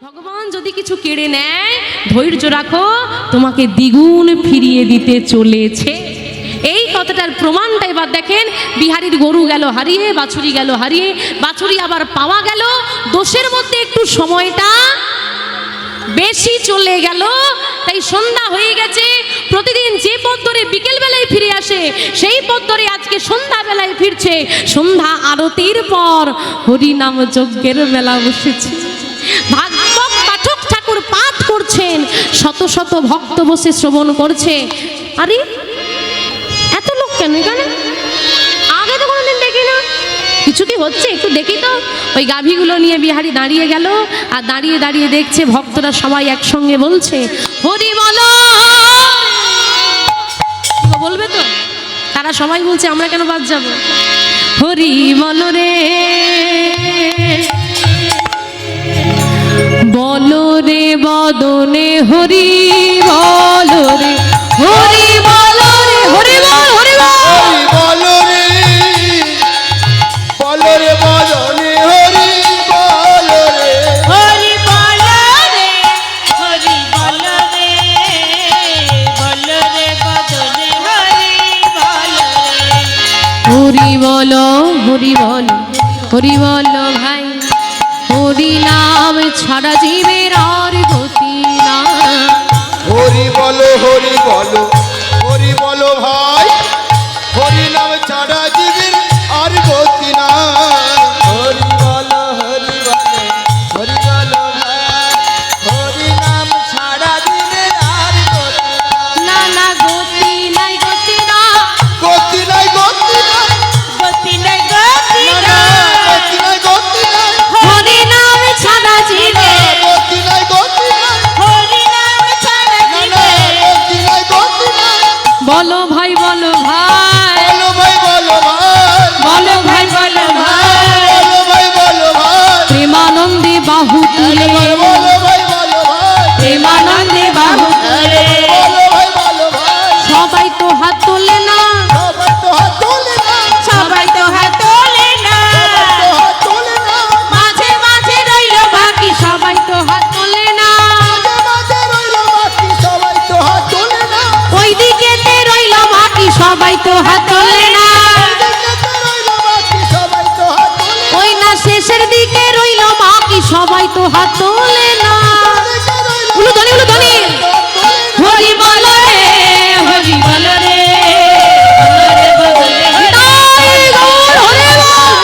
ভগবান যদি কিছু কেড়ে নেয়, ধৈর্য রাখো, তোমাকে দ্বিগুণ ফিরিয়ে দিতে চলেছে। এই কথাটার প্রমাণটা এবার দেখেন। বিহারীর গরু গেল হারিয়ে, বাছুরি গেল হারিয়ে, বাছুরি আবার পাওয়া গেল। দোষের মধ্যে একটু সময়টা বেশি চলে গেল, তাই সন্ধ্যা হয়ে গেছে। প্রতিদিন যে পথ ধরে বিকেল বেলায় ফিরে আসে, সেই পথ ধরে আজকে সন্ধ্যা বেলায় ফিরছে। সন্ধ্যা আরতির পর হরিনাম যজ্ঞের মেলা বসেছে। ভাগবত পাঠক ঠাকুর পাঠ করছেন, শত শত ভক্ত বসে শ্রবণ করছে। আরে এত লোক কেন এখানে? আগে তো কোনোদিন দেখি না। কিছু কি হচ্ছে একটু দেখি তো। ওই গাভীগুলো নিয়ে বিহারী দাঁড়িয়ে গেল, আর দাঁড়িয়ে দাঁড়িয়ে দেখছে ভক্তরা সবাই একসঙ্গে বলছে হরি বলো। বলবে তো? তারা সবাই বলছে আমরা কেন বাদ যাবো। হরি বলো রে বলো রে বদনে, হরি বলো রে, হরি বলো রে, হরি বল, হরি বল, বলো রে বলো রে বদনে, হরি বলো রে, হরি বলো রে, হরি বলো রে, বলো রে বদনে, হরি বলো রে। হরি বলো, হরি বলো, হরি বলো ভাই, হরি নাম ছাড়া জীবের আর গতি না। হরি বলো, হরি বলো, হরি বলো ভাই, হরি নাম ছাড়া জীবের আর গতি না। হরি বলো, হরি বলো, হরি বলো ভাই, হরি নাম ছাড়া জীবের আর গতি না না গতি নাই, গতি না, গতি নাই, গতি নাই, গতি নাই, গতি না, নাই, গতি নাই, গতি নাই, হরি নাম ছাড়া জীবে, গতি নাই, গতি নাই, হরি নাম ছাড়া না, জীবে। গতি নাই, গতি নাই। বলো ভাই, বলো ভাই, বলো ভাই, বলো ভাই, বলো ভাই, বলো ভাই, বলো ভাই, বলো ভাই, প্রেমানন্দে বাহু তুলে, বলো ভাই, বলো ভাই, প্রেমানন্দে বাহু তুলে, বলো ভাই, বলো ভাই, সবাই তো হাত তোলে না, সবাই তো হাত তোলে না, সবাই তো হাত তোলে না, তো হাত তোলে না, মাঝে মাঝে রইল বাকি, সবাই তো হাত তোলে না, মাঝে মাঝে রইল বাকি, সবাই তো হাত তোলে না, ওই দিকেতে রইল বাকি, সবাই তো হাত তোলে না, এদিকেতে রইল বাকি, সবাই তো হাত তোলে না, ওই না শেষের দিকে রইল বাকি, সবাই তো হাত তোলে না। এদিকে রইল উলুধ্বনি, উলুধ্বনি, হরি বলো রে, হরি বলো রে, নিতাই গৌর হরি বল।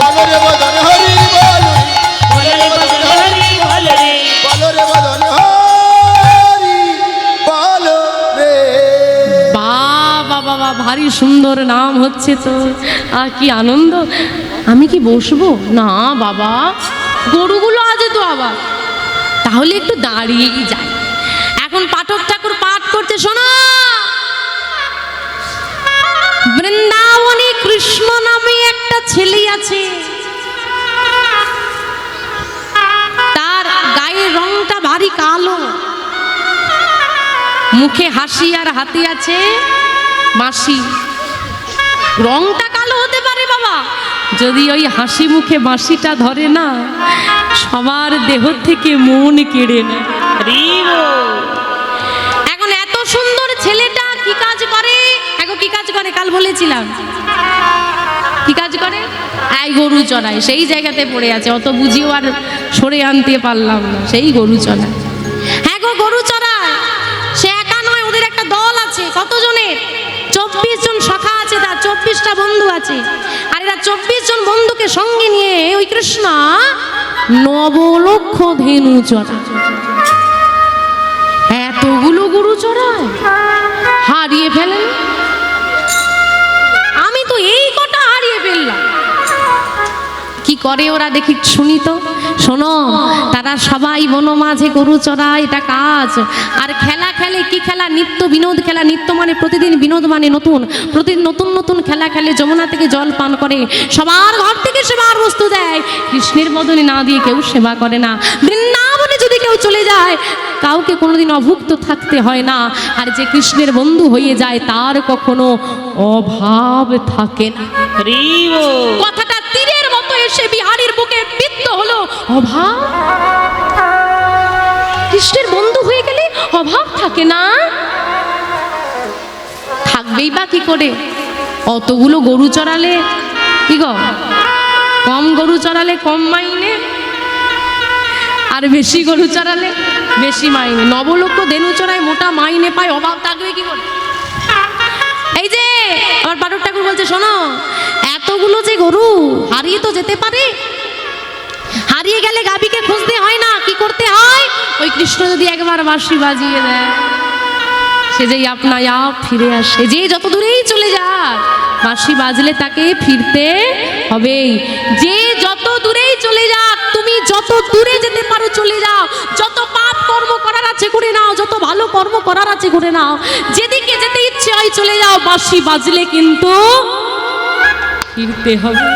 বলো রে বদন, হরি বলো, বলো রে বদনে, হরি বলো রে। বলো রে বদন, হরি বলো রে। বাবা বাবা, ভারী সুন্দর নাম হচ্ছে তো, আর কি আনন্দ। আমি কি বসবো? না বাবা, গরুগুলো আছে তো আবার, তাহলে একটু দাঁড়িয়েই যাই। এখন পাঠক ঠাকুর পাঠ করছে, শোনো। বৃন্দাবনে কৃষ্ণ নামে একটা ছেলে আছে, তার গায়ের রংটা ভারী কালো, মুখে হাসি আর হাতে আছে বাঁশি। রংটা কালো হতে পারে বাবা, যদি ওই হাসি মুখে বাঁশিটা ধরে না, সবার দেহ থেকে মন কেড়ে নেয়। এখন এত সুন্দর ছেলেটা কি কাজ করে? এখন কি কাজ করে? কাল বলেছিলাম কি কাজ করে? এই গরু চড়ায়। সেই জায়গাতে পড়ে আছে, অত বুঝিও আর সরে আনতে পারলাম না। সেই গরু চড়ায়। হ্যাঁ গো, গরু চড়ায়। সে একা নয়, ওদের একটা দল আছে। কতজনের? 24 জন সখা আছে তার, 24টা বন্ধু আছে। আর এরা 24 জন বন্ধুকে সঙ্গে নিয়ে ওই কৃষ্ণ 9 লক্ষ ধেনু চড়ায়। এতগুলো গরু চড়ায়, হারিয়ে ফেলেন। আমি তো এই কটা হারিয়ে ফেললাম। কি করে ওরা দেখি শুনি তো। শোনো, তারা সবাই বন মাঝে গরু চড়ায়, এটা কাজ। আর খেলা খেলে, কি খেলা? নিত্য বিনোদ খেলা। নিত্য মানে প্রতিদিন, বিনোদ মানে নতুন। প্রতিদিন নতুন নতুন খেলা খেলে, যমুনা থেকে জল পান করে, সবার ঘর থেকে সেবার বস্তু দেয়। কৃষ্ণের বদলে না দিয়ে কেউ সেবা করে না। বৃন্দাবনে যদি কেউ চলে যায়, কাউকে কোনোদিন অভুক্ত থাকতে হয় না। আর যে কৃষ্ণের বন্ধু হয়ে যায়, তার কখনো অভাব থাকে না। কথাটা তীরের মতো এসে বিহারীর বুকে অস্তিত্ব হলো অভাব। কৃষ্ণের বন্ধু হয়ে গেলে অভাব থাকে না, থাকবেই বা কি করে? অতগুলো গরু চড়ালে কি গো, কম গরু চড়ালে কম মাইনে, আর বেশি গরু চড়ালে বেশি মাইনে। নবলক্ষ ধেনু চড়ায় মোটা মাইনে পায়, অভাব থাকবে কি করে? এই যে আমার বারুর ঠাকুর বলছে, শোনো, এতগুলো যে গরু হারিয়ে তো যেতে পারে, হারিয়ে গেলে গাভীকে খুঁজতে হয় না, কি করতে হয়? ওই কৃষ্ণ যদি একবার বাঁশি বাজিয়ে দেয়, সে যেই আপনা আপ ফিরে আসে। যে যত দূরেই চলে যাক, বাঁশি বাজলে তাকে ফিরতে হবেই। যে যত দূরেই চলে যাক, তুমি যত দূরে যেতে পারো চলে যাও, যত পাপ কর্ম করার আছে করে নাও, যত ভালো কর্ম করার আছে করে নাও, যেদিকে যেতে ইচ্ছে হয় চলে যাও, বাঁশি বাজলে কিন্তু ফিরতে হবে।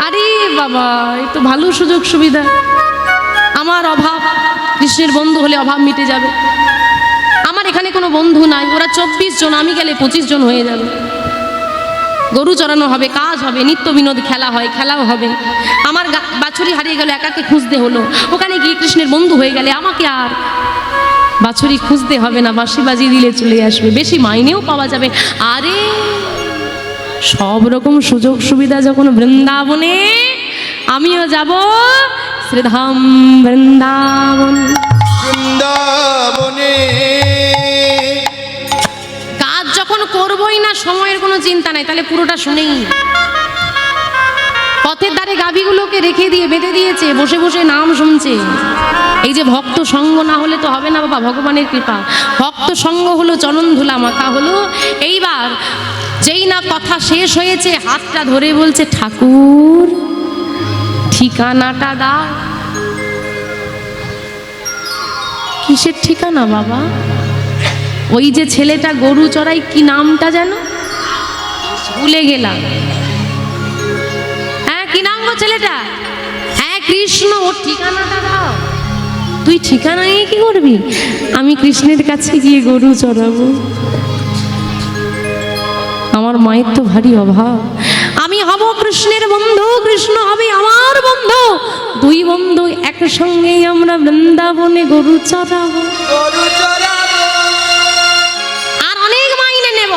আরে বাবা, এই তো ভালো সুযোগ সুবিধা। আমার অভাব, কৃষ্ণের বন্ধু হলে অভাব মিটে যাবে। আমার এখানে কোনো বন্ধু নাই, ওরা 24 জন, আমি গেলে 25 জন হয়ে যাবে। গরু চড়ানো হবে, কাজ হবে, নিত্য বিনোদ খেলা হয়, খেলাও হবে। আমার বাছুরি হারিয়ে গেল, একাকে খুঁজতে হলো, ওখানে গিয়ে কৃষ্ণের বন্ধু হয়ে গেলে আমাকে আর বাছুরি খুঁজতে হবে না, বাঁশি বাজিয়ে দিলে চলে আসবে, বেশি মাইনেও পাওয়া যাবে। আরে সব রকম সুযোগ সুবিধা যখন বৃন্দাবনে, আমিও যাব শ্রীধাম বৃন্দাবন। বৃন্দাবনে কাজ যখন করবই না, সময়ের কোনো চিন্তা নাই, তাহলে পুরোটা শুনেই। পথের ধারে গাভীগুলোকে রেখে দিয়ে বেঁধে দিয়েছে, বসে বসে নাম শুনছে। এই যে ভক্ত সঙ্গ না হলে তো হবে না বাবা, ভগবানের কৃপা। ভক্ত সঙ্গ হলো, চরণ ধুলা মাখা হলো। এইবার যেই না কথা শেষ হয়েছে, হাতটা ধরে বলছে, ঠাকুর ঠিকানাটা দাও। কিসের ঠিকানা বাবা? ওই যে ছেলেটা গরু চড়াই, কি নামটা যেন ভুলে গেলাম। হ্যাঁ, কি নাম গো ছেলেটা? হ্যাঁ, কৃষ্ণ। ওর ঠিকানাটা দাও। তুই ঠিকানা নিয়ে কি করবি? আমি কৃষ্ণের কাছে গিয়ে গরু চড়াবো। আমার মায়ের তো ভারী অভাব, আমি হব কৃষ্ণের বন্ধু, কৃষ্ণ হবে আমার বন্ধু। দুই বন্ধু একসঙ্গে আমরা বৃন্দাবনে গরু চড়াবো, গরু চড়াবো। আর অনেক মাইনে নেব,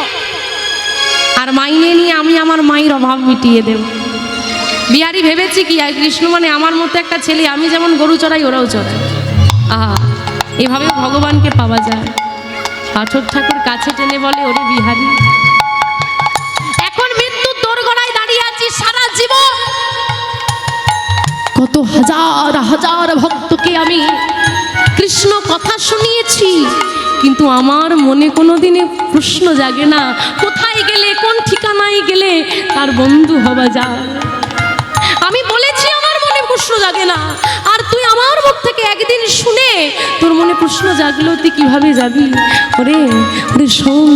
আর মাইনে নিয়ে আমি আমার মায়ের অভাব মিটিয়ে দেব। বিহারি ভেবেছি কি, আর কৃষ্ণ মানে আমার মতো একটা ছেলে, আমি যেমন গরু চড়াই ওরাও চড়ায়। আহা, এভাবে ভগবানকে পাওয়া যায়। পাঠক ঠাকুর কাছে টেনে বলে, ওরে বিহারি, এখন মৃত্যুর দোরগোড়ায় দাঁড়িয়ে আছি, সারা জীবন কত হাজার হাজার ভক্তকে আমি কৃষ্ণ কথা শুনিয়েছি, কিন্তু আমার মনে কোনোদিনে প্রশ্ন জাগে না, কোথায় গেলে, কোন ঠিকানায় গেলে তার বন্ধু হওয়া যায়। আমি বলেছি, আমার মনে প্রশ্ন জাগে না, আর তুই আমার মুখ থেকে একদিন শুনে তোর মনে প্রশ্ন জাগলো, তুই কিভাবে যাবি? ওরে ওরে শোন,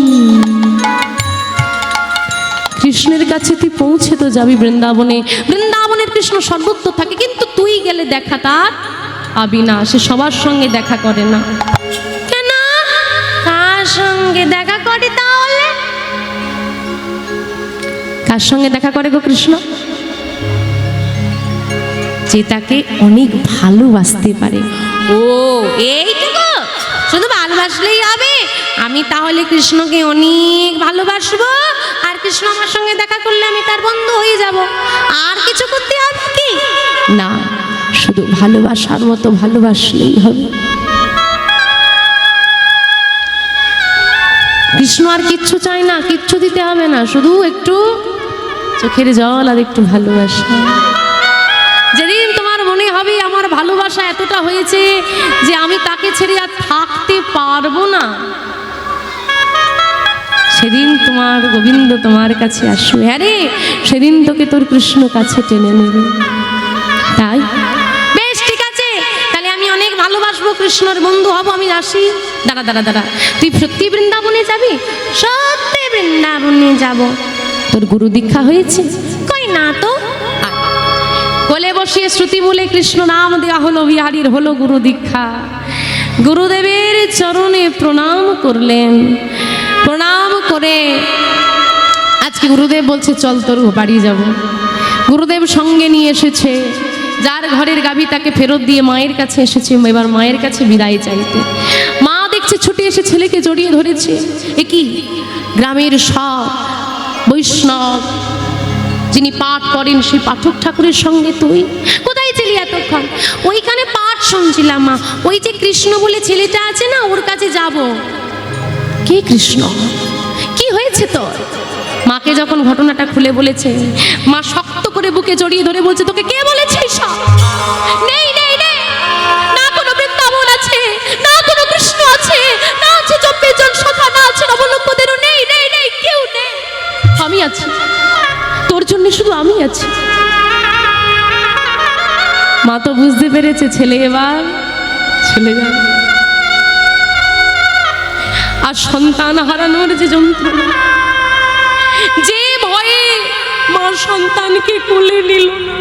কৃষ্ণের কাছে তুই পৌঁছে তো যাবি বৃন্দাবনে। বৃন্দাবনের কৃষ্ণ সর্বত্র থাকে, কিন্তু তুই গেলে দেখা তার পাবি না। সে সবার সঙ্গে দেখা করে না। কেন? কার সঙ্গে দেখা করে তাহলে? কার সঙ্গে দেখা করে গো কৃষ্ণ? যে তাকে অনেক ভালোবাসতে পারে। ও এইটুকু শুধু ভালোবাসলেই হবে? আমি তাহলে কৃষ্ণকে অনেক ভালোবাসবো, আর কৃষ্ণ আমার সঙ্গে দেখা করলে আমি তার বন্ধু হয়ে যাব, আর কিছু করতে হবে কি? না, শুধু ভালোবাসার মতো ভালোবাসলেই হবে। কৃষ্ণ আর কিচ্ছু চাই না, কিচ্ছু দিতে হবে না, শুধু একটু চোখের জল আর একটু ভালোবাসা। যেদিন তোমার মনে হবে আমার ভালোবাসা এতটা হয়েছে যে আমি তাকে ছেড়ে আর থাকতে পারবো না, সেদিন তোমার গোবিন্দ তোমার কাছে আসবে। হ্যাঁ রে, সেদিন তোকে তোর কৃষ্ণ কাছে টেনে নেবে। তাই বেশ, ঠিক আছে, তাহলে আমি অনেক ভালোবাসবো, কৃষ্ণর বন্ধু হব, আমি আসি। দাঁড়া দাঁড়া দাঁড়া, তুই সত্যি বৃন্দাবনে যাবি? সত্যি বৃন্দাবনে যাব। তোর গুরু দীক্ষা হয়েছে? কই না তো। কোলে বসিয়ে শ্রুতি বলে কৃষ্ণ নাম দেওয়া হলো, বিহারীর হলো গুরু দীক্ষা। গুরুদেবের চরণে প্রণাম করলেন। প্রণাম করে আজকে গুরুদেব বলছে, চল তোর বাড়ি যাব। গুরুদেব সঙ্গে নিয়ে এসেছে, যার ঘরের গাভী তাকে ফেরত দিয়ে মায়ের কাছে এসেছে, এবার মায়ের কাছে বিদায় চাইতে। মা দেখছে ছুটে এসে ছেলেকে জড়িয়ে ধরেছে। এ কি, গ্রামের সব বৈষ্ণব যিনি পাঠ করেন সেই পাঠক ঠাকুরের সঙ্গে তুই কোথায় ছিলি এতক্ষণ? ওইখানে পাঠ শুনছিলাম মা, ওই যে কৃষ্ণ বলে ছেলেটা আছে না, ওর কাছে যাব। কে কৃষ্ণ? কি হয়েছে তোর? মাকে যখন ঘটনাটা খুলে বলেছে, মা শক্ত করে বুকে জড়িয়ে ধরে বলছে, তোকে কে বলেছে সব? নেই নেই নেই, না কোনো বৃন্দাবন আছে, না কোনো কৃষ্ণ আছে, না আছে 24 জন সখা, না আছে নবলক্ষ্যদেরও, নেই নেই নেই, কেউ নেই। আমি আছি, তোর জন্য শুধু আমি আছি। মা তো বুঝতে পেরেছে ছেলে এবার চলে যাবে। আর সন্তান হারানোর যে যন্ত্রণা, যে ভয়ে মা সন্তানকে কোলে নিল না,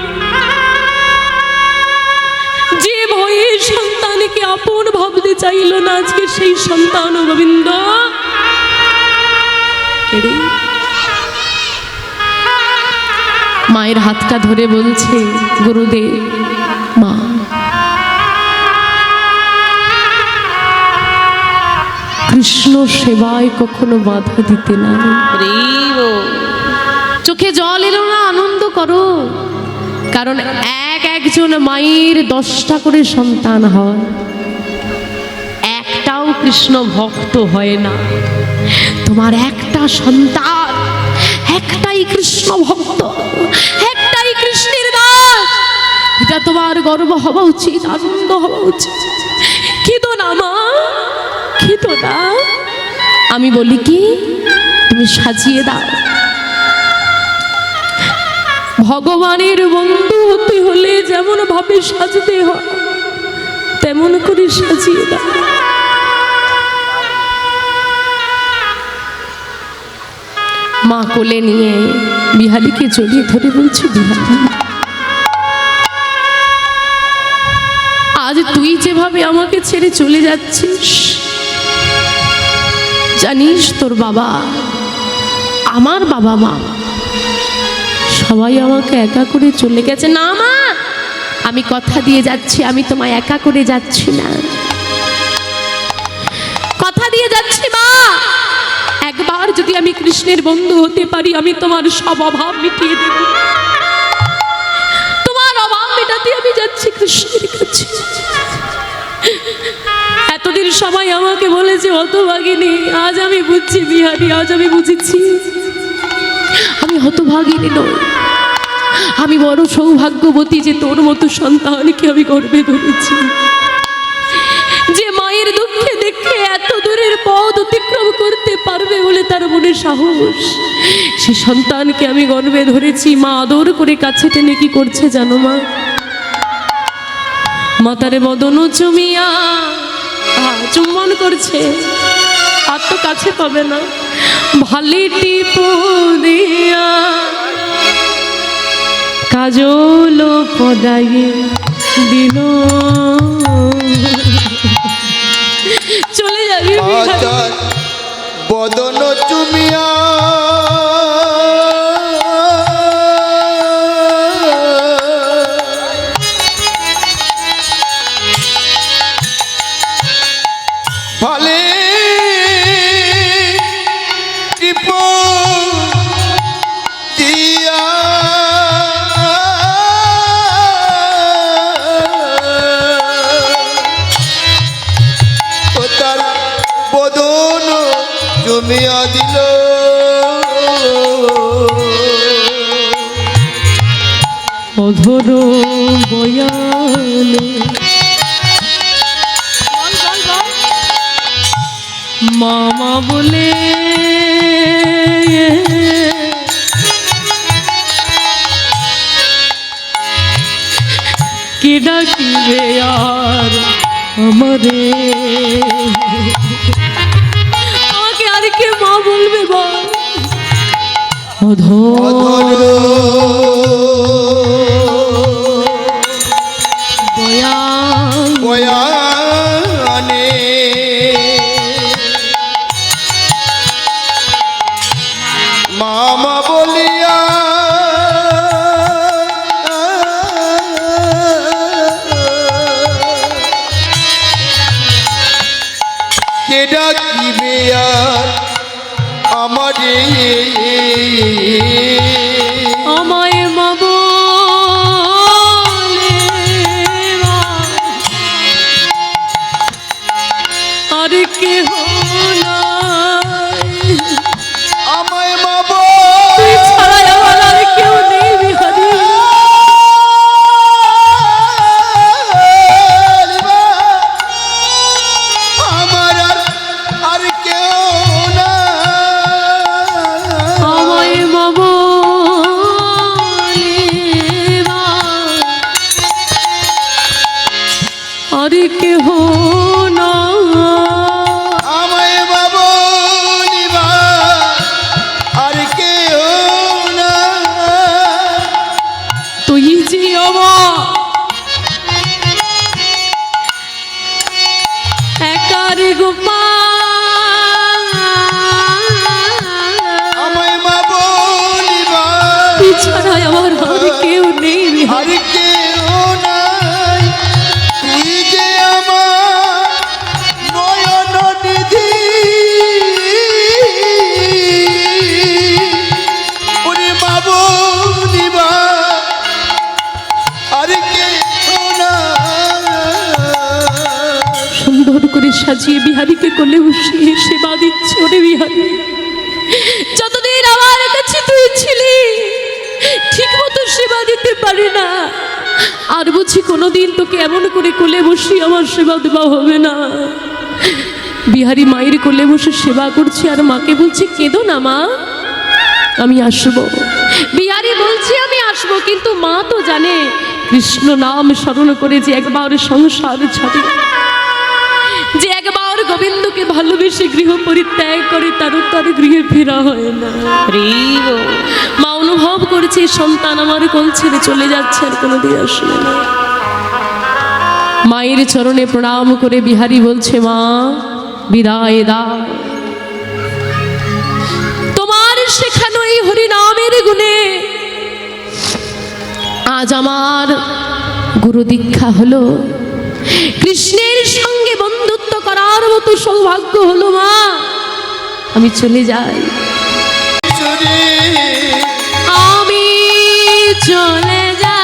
যে ভয়ে সন্তানকে আপন ভাবতে চাইল না, আজকে সেই সন্তান গোবিন্দ কেড়ে। মায়ের হাতটা ধরে বলছে, গুরুদেব, মা কৃষ্ণ সেবায় কখনো বাধা দিতে না। চোখে জল এলো না, আনন্দ করো, কারণ একজন মায়ের 10টা করে সন্তান হয়, একটাও কৃষ্ণ ভক্ত হয় না। তোমার একটা সন্তান, একটাই কৃষ্ণ ভক্ত, একটাই কৃষ্ণের দাস। এটা তোমার গর্ব হওয়া উচিত, আনন্দ হওয়া উচিত। খেদো না মা, খেদো না। আমি বলি কি, তুমি সাজিয়ে দাও। ভগবানের বন্ধু হতে হলে যেমন ভাবে সাজতে হয়, তেমন করে সাজিয়ে দাও। মা কোলে নিয়ে বিহারীকে জড়িয়ে ধরে বলছে, বিহারী, আজ তুই যেভাবে আমাকে ছেড়ে চলে যাচ্ছিস, জানিস তোর বাবা, আমার বাবা মা সবাই আমাকে একা করে চলে গেছে। না মা, আমি কথা দিয়ে যাচ্ছি, আমি তোমায় একা করে যাচ্ছি না, কথা দিয়ে যাচ্ছি মা, একবার যদি আমি কৃষ্ণের বন্ধু হতে পারি, আমি তোমার সব অভাব মিটিয়ে দেব। তোমার অভাব মেটাতে আমি যাচ্ছি কৃষ্ণের কাছে। এতদিন সবাই আমাকে বলেছে হতভাগিনী, আজ আমি বুঝছি বিহারী, আজ আমি বুঝেছি আমি হতভাগিনী নই, আমি বড় সৌভাগ্যবতী যে তোর মতো সন্তানকে আমি গর্ভে ধরেছি, যে মায়ের দুঃখে দেখে এত দূরের পথ অতিক্রম করতে পারবে বলে তার মনে সাহস। সে সন্তানকে আমি গর্ভে ধরেছি। মা আদর করে কাছে টেনে কি করছে জানো মা? মাতারে বদন চুমিয়া চুম্বন করছে, আর তো কাছে পাবে না, ভালি টিপ দিয়া কাজল পদায়ে দিল। চলে যাবি মাতার বদন চুমিয়া ভালে টিপ দিয়া তার বদন জমিয়া দিল। অধর বয়ানে মামা বলে কে ডাকিবে আর আমারে, আমাকে আর কে মা বলবে বল? অধর বয়ানে মামা বলিয়া ডাকিবে আর আমারে আমায় মা বলে মা, আর কেহ নাই, আমায় মা তুই ছাড়া আমার আর কেউ নেই বিহারি। আমার আর কেউ না আমায় মা বলে মা, আর কেহ না, আমায় মা বলিবা আর কেউ না তুই যে আমার একার গোপাল, আমায় মা বলিবা তুই ছাড়া আমার আর কেউ নেই আর কেউ নাই তুই যে আমার নয়ন নিধি ওরে মা বলিবা আর কেউ না সুন্দর করে সাজিয়ে বিহারীকে কোলে বসিয়ে সেবা দিচ্ছে। ওরে বিহারী, যতদিন আমার কাছে তুই ছিলি ঠিক মতো সেবা দিতে পারি না, আর বুঝি কোনোদিন তোকে এমন করে কোলে বসি আমার সেবা দেওয়া হবে না। বিহারী মায়ের কোলে বসে সেবা করছে আর মাকে বলছে কেঁদো না মা, আমি আসবো। বিহারী বলছে আমি আসবো, কিন্তু মা তো জানে কৃষ্ণ নাম স্মরণ করে যে একবার সংসার ছাড়ে, যে একবার গোবিন্দকে ভালোবেসে গৃহ পরিত্যাগ করে তারও তার গৃহে ফেরা হয় না। মা অনুভব করেছে সন্তান আমার কোল ছেড়ে চলে যাচ্ছে, আর কোনোদিন আসবে না। মায়ের চরণে প্রণাম করে বিহারী বলছে মা বিদায় দাও, তোমার শেখানো এই হরিনামের গুণে আজ আমার গুরু দীক্ষা হলো, কৃষ্ণের সঙ্গে বন্ধুত্ব করার মতো সৌভাগ্য হলো মা, আমি চলে যাই, চুরি আমি চলে যাই,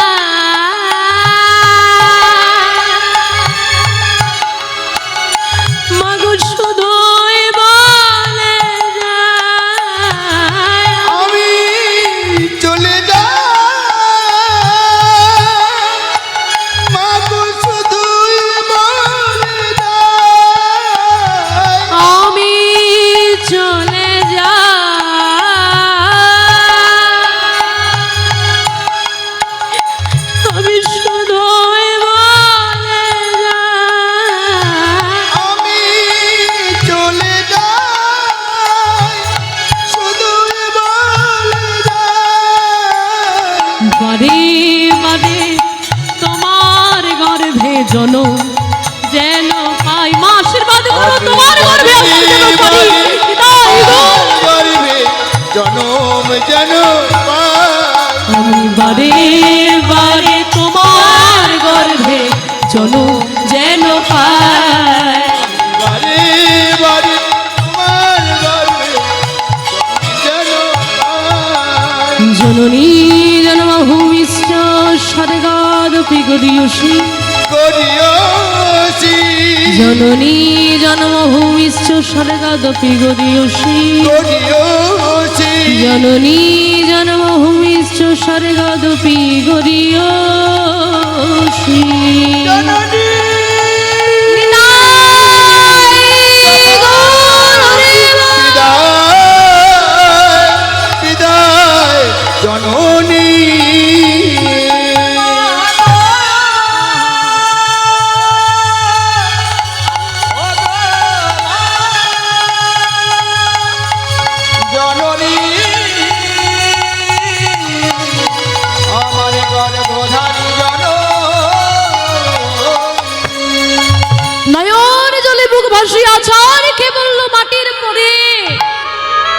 মাগো শুধুই বলে যাই, আমি চলে যাই মা গো শুধুই বলে যাই আমি চলে যাই, আমি শুধুই বলে যাই, আমি চলে যাই শুধুই বলে যাই বারে বারে তোমার গর্ভে জনম যেন পাই, মা আশীর্বাদ করো তোমার গর্ভে আমি যেন পাই, বিদায় গো। গর্ভে জনম যেন পাই আমি বারে বারে তোমার গর্ভে জনম যেন পাই, বারে বারে তোমার গর্ভে যেন পাই জননী জন্মভূমিশ্চ স্বর্গাদপি গরীয়সী, করিয়সি জননী জন্মভূমিশ্চ স্বর্গাদপি গরীয়সী, করিয়সি জননী জন্মভূমিশ্চ স্বর্গাদপি গরীয়সী। জননী বিদায় বিদায় জননী জননী আমার গর্ভধারী নয়ন জলে বুক ভাসিয়া আছাড় খেয়ে বলল মাটির পরে,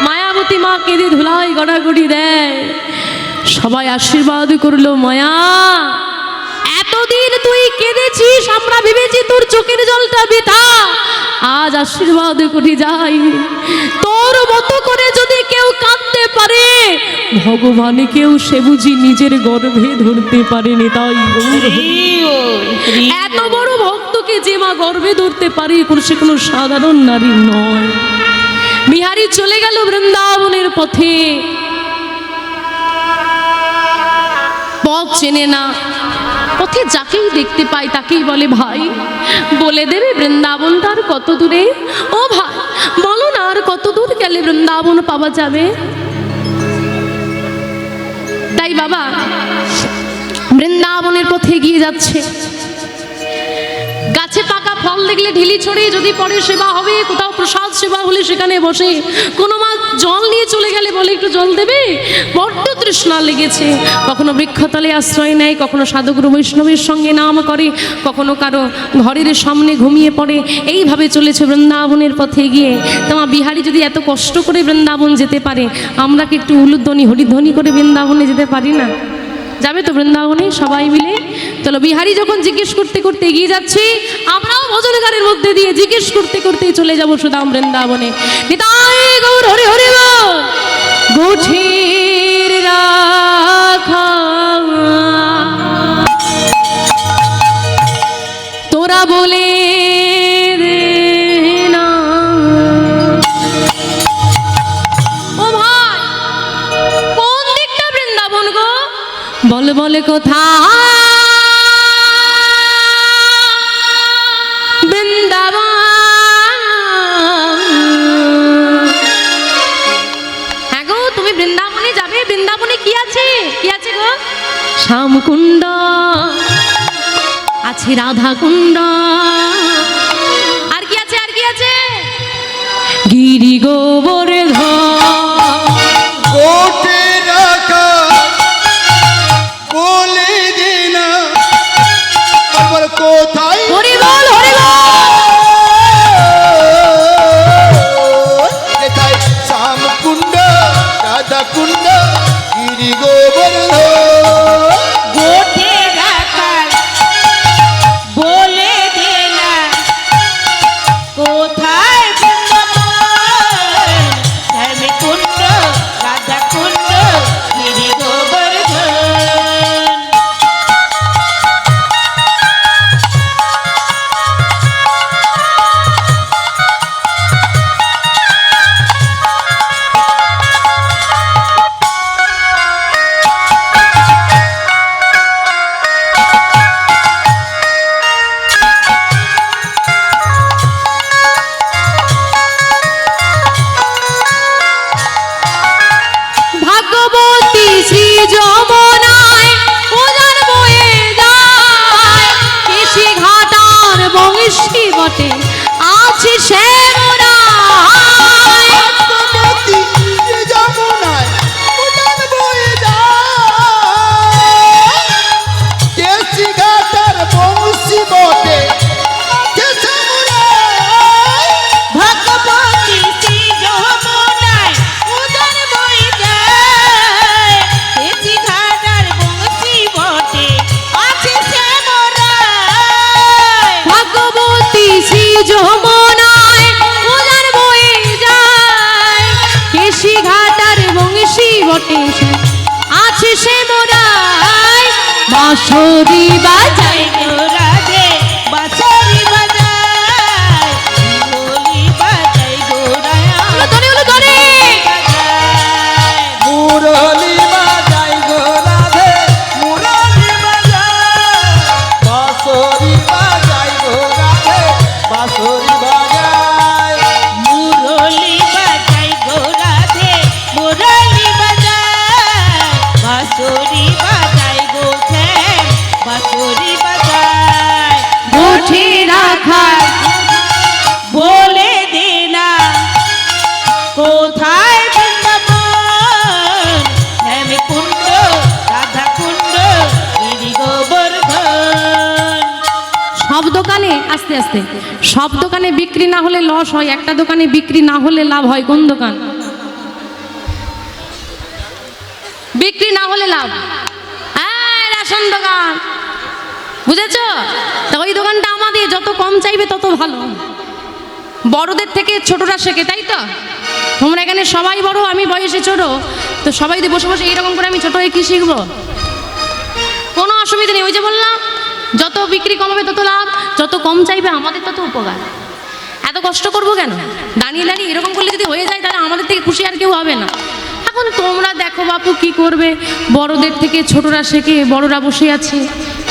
মায়াবতী মা কেঁদে ধুলাই গড়াগড়ি দেয়, সবাই আশীর্বাদ করলো মায়া এতদিন তুই কেঁদেছিস, আমরা ভেবেছি তোর চোখের জলটা বৃথা, আজ আশীর্বাদ করে যাই, তোর মতো করে যদি কেউ কাঁদতে পারে, ভগবানকেও সে বুঝি নিজের গর্ভে ধরতে পারেনি। তাই গৌর এত বড় ভক্তকে যে মা গর্ভে ধরতে পারে, সে কোনো সাধারণ নারী নয়। বিহারী চলে গেল বৃন্দাবনের পথে, পথ চেনে না, পথে যাকেই দেখতে পায় তাকেই বলে ভাই বলে দেবে বৃন্দাবনটা আর কত দূরে? ও ভাই বলো না আর কত দূর গেলে বৃন্দাবন পাওয়া যাবে? তাই বাবা বৃন্দাবনের পথে এগিয়ে যাচ্ছে। গাছে পাকা ফল দেখলে ঢিলি ছড়িয়ে যদি পরে সেবা হবে, কোথাও প্রসাদ সেবা হলে সেখানে বসে, কোনো মা জল নিয়ে চলে গেলে বলে একটু জল দেবে, বড্ড তৃষ্ণা লেগেছে। কখনো বৃক্ষতলে আশ্রয় নেয়, কখনো সাধুগুরু বৈষ্ণবের সঙ্গে নাম করে, কখনো কারো ঘরের সামনে ঘুমিয়ে পড়ে। এইভাবে চলেছে বৃন্দাবনের পথে গিয়ে। তোমার বিহারী যদি এত কষ্ট করে বৃন্দাবন যেতে পারে, আমরা কি একটু উলুধ্বনি হরিধ্বনি করে বৃন্দাবনে যেতে পারি না? যাবে তো বৃন্দাবনে সবাই মিলে? চলো, বিহারী যখন জিজ্ঞেস করতে করতে এগিয়ে যাচ্ছি, আমরাও ভজন গানের মধ্যে দিয়ে জিজ্ঞেস করতে করতেই চলে যাবো সুদাম বৃন্দাবনে। নিতাই গৌর হরি হরি বল। গুঠির রাখা তোরা বলে দে না। ও ভাই কোন দিকটা বৃন্দাবন গো? বলে বলে কোথায় বৃন্দাবন? হ্যাঁ গো তুমি বৃন্দাবনে যাবে? বৃন্দাবনে কি আছে? কি আছে গো? শ্যামকুণ্ড আছে, রাধা কুণ্ড, আর কি আছে? আর কি আছে? গিরি গোবর্ধন গোটে রাখা বলে দে না, তারপর কোথায় হরি বল হরি বল। কোথায় শ্যাম কুণ্ড, রাধা কুণ্ড, গিরি গোবর্ধন। গোঠে রাখাল বলে দে না, কোথায় বৃন্দাবন, শ্যামকুণ্ড, রাধাকুণ্ড, গিরি গোবর্ধন। ভাগবতী শ্রী যমুনায় উদার বয়ে যায়, কৃষি ঘাটার বংশী বটে আছে সে মোরায়। ভাগবতী যে যমুনায় উদান বয়ে যায়, কেশি ঘাটার বংশী বটে আছে শ্যামরায়। ভগবতী শ্রী যমুনায় উদার বয়ে যায়, কেশি ঘাটার বংশী বটে আছে শ্যামরায়। ভাগবতী শ্রী যমুনায় উদার বয়ে যায়, কৃষি ঘাটার বংশী বটে আছে সে মোরায়। বাঁশরি বাজায় রাধে বাঁশরি বাজায়, ঢোলি বাজায় গোড়ায় ধরে হলো ধরে। মুরলি বাজাই গো রাধে, মুরলি বাজাই, বাঁশরি বাজাই গো রাধে, বাঁশরি বাজাই। মুরলি বাজায় গোরাধে, মুরলি বাজায়, বাঁশরি বাজায় গো শ্যাম, বাঁশরি বাজায়। গোঠে রাখাল বলে দে না, কোথায় বৃন্দাবন, শ্যামকুণ্ড, রাধাকুণ্ড, গিরি গোবর্ধন। সব দোকানে আস্তে আস্তে, সব দোকানে বিক্রি না হলে লস হয়, একটা দোকানে বিক্রি না হলে লাভ হয়। কোন দোকান? বিক্রি না হলে লাভ? রেশন দোকান, বুঝেছো? তা ওই দোকানটা আমাদের, যত কম চাইবে তত ভালো। বড়দের থেকে ছোটরা শেখে, তাই তো? তোমরা এখানে সবাই বড়, আমি বয়সে ছোট, তো সবাই যদি বসে বসে এইরকম করে আমি ছোট হয়ে কি শিখবো? কোনো অসুবিধা নেই। ওই যে বললাম, যত বিক্রি কম হবে তত লাভ, যত কম চাইবে আমাদের তত উপকার। এত কষ্ট করবো কেন? দাঁড়িয়ে দাঁড়িয়ে এরকম করলে যদি হয়ে যায়, তাহলে আমাদের থেকে খুশি আর কেউ হবে না। এখন তোমরা দেখো বাপু কি করবে, বড়দের থেকে ছোটরা শেখে, বড়রা বসে আছে,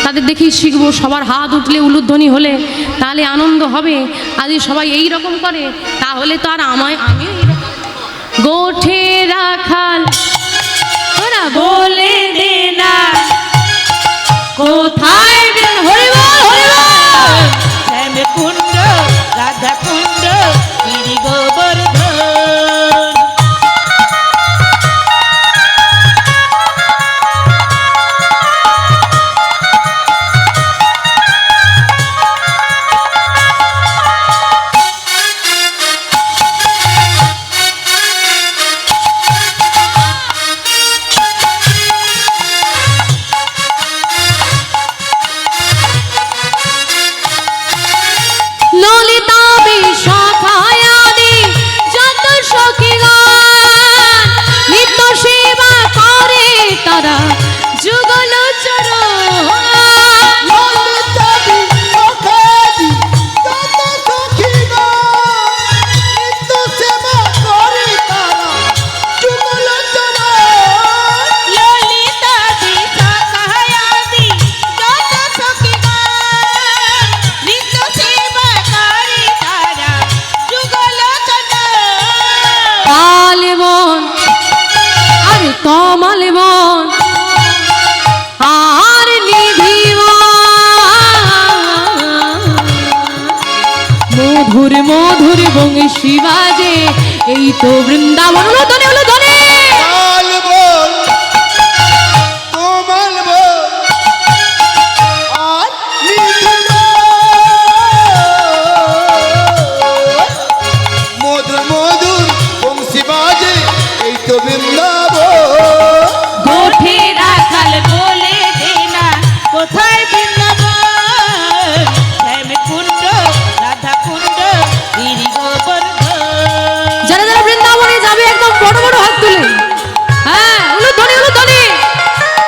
তাদের দেখেই শিখবো। সবার হাত উঠলে, উলুধ্বনি হলে, তাহলে আনন্দ হবে। আজ সবাই এই রকম করে, তাহলে তো আর আমিও গোঠে রাখাল ওরা বলে দে না কোথায় শ্যাম কুণ্ড রাধা কুণ্ড গিরি গোবর্ধন। ললিতা বিশাখায়াদি যত সখীগণ নিত্য সেবা করে তারা যুগল চরণ। ললিতা বিশাখাদি যত সখীগণ নিত্য সেবা করে তারা যুগল চরণ। ললিতা বিশাখায়াদি যত সখীগণ নিত্য সেবা করে তারা যুগল চরণ। কালবন আর কমলবন আর নিধিবন মধুর মধুর বংশী বাজে, এই তো বৃন্দাবন। উলুধ্বনি উলুধ্বনি। কাল বল, কোমল বল, আর নিধি বল। মধুর মধুর বংশী বাজে, এই তো বৃন্দাবন। গোঠে রাখাল বলে দে না কোথায় বৃন্দাবন শ্যাম কুণ্ড রাধা কুণ্ড গিরি গোবর্ধন। যারা যারা বৃন্দাবনে যাবে একদম বড় বড় হাত তুলে, হ্যাঁ উলুধ্বনি উলুধ্বনি।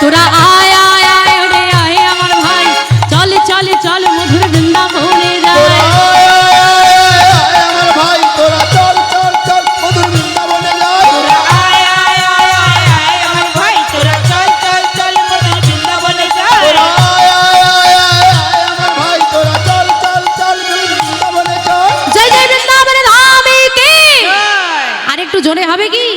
তোরা আয় আয় আয় রে আয় আমার ভাই, চল চল চল মধুর বৃন্দাবনে যায়। আয়, আয়, আয়, আয়, আমার ভাই, তোরা চল চল চল মধুর বৃন্দাবনে যাই। তোরা আয় আয় আয় আয় আয় আমার ভাই, তোরা চল চল চল মধুর বৃন্দাবনে যা। তোরা আয়, আয়, আয়, আয়, আয়, আমার ভাই, তোরা চল চল চল মধুর বৃন্দাবনে চল। জয় জয় বৃন্দাবনের ধামে কি। আর একটু জোরে হবে কি?